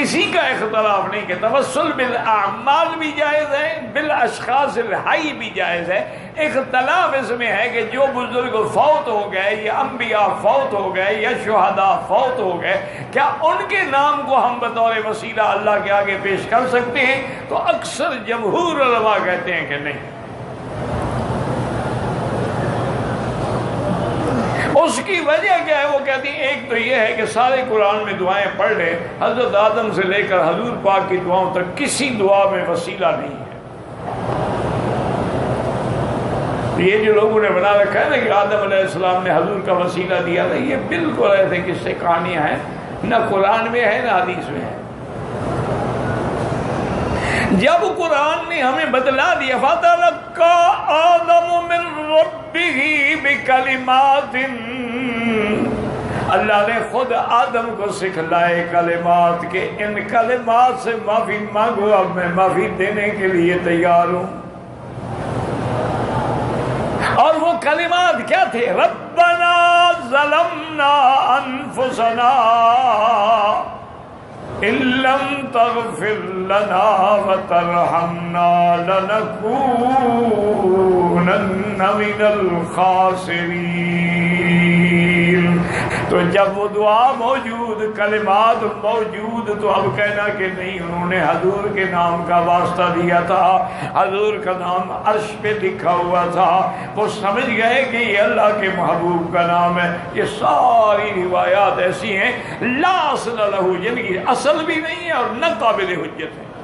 کسی کا اختلاف نہیں کہ توسل بالاعمال بھی جائز ہے، بالاشخاص الحی بھی جائز ہے۔ اختلاف اس میں ہے کہ جو بزرگ فوت ہو گئے یا انبیاء فوت ہو گئے یا شہداء فوت ہو گئے، کیا ان کے نام کو ہم بطور وسیلہ اللہ کے آگے پیش کر سکتے ہیں؟ تو اکثر جمہور علماء کہتے ہیں کہ نہیں۔ اس کی وجہ کیا ہے؟ وہ کہتی ہیں ایک تو یہ ہے کہ سارے قرآن میں دعائیں پڑھ لیں، حضرت آدم سے لے کر حضور پاک کی دعاؤں تک کسی دعا میں وسیلہ نہیں ہے۔ یہ جو لوگوں نے بنا رکھا ہے نا کہ آدم علیہ السلام نے حضور کا وسیلہ دیا تھا، یہ بالکل ایسے قصے کہانیاں ہیں، نہ قرآن میں ہے نہ حدیث میں ہے۔ جب قرآن نے ہمیں بدلا دیا فَتَلَقَّى آدَمُ مِن رَبِّهِ بِكَلِمَاتٍ، اللہ نے خود آدم کو سکھلائے کلمات کے ان کلمات سے معافی مانگو، اب میں معافی دینے کے لیے تیار ہوں۔ اور وہ کلمات کیا تھے؟ ربنا ظلمنا انفسنا ان لم تغفر لنا وترحمنا لنكونن من الخاسرین۔ تو جب وہ دعا موجود، کلمات موجود، تو اب کہنا کہ نہیں انہوں نے حضور کے نام کا واسطہ دیا تھا، حضور کا نام عرش پہ لکھا ہوا تھا، وہ سمجھ گئے کہ یہ اللہ کے محبوب کا نام ہے۔ یہ ساری روایات ایسی ہیں لا اصل لہ، جن کی اصل بھی نہیں ہے اور نہ قابل حجت ہے۔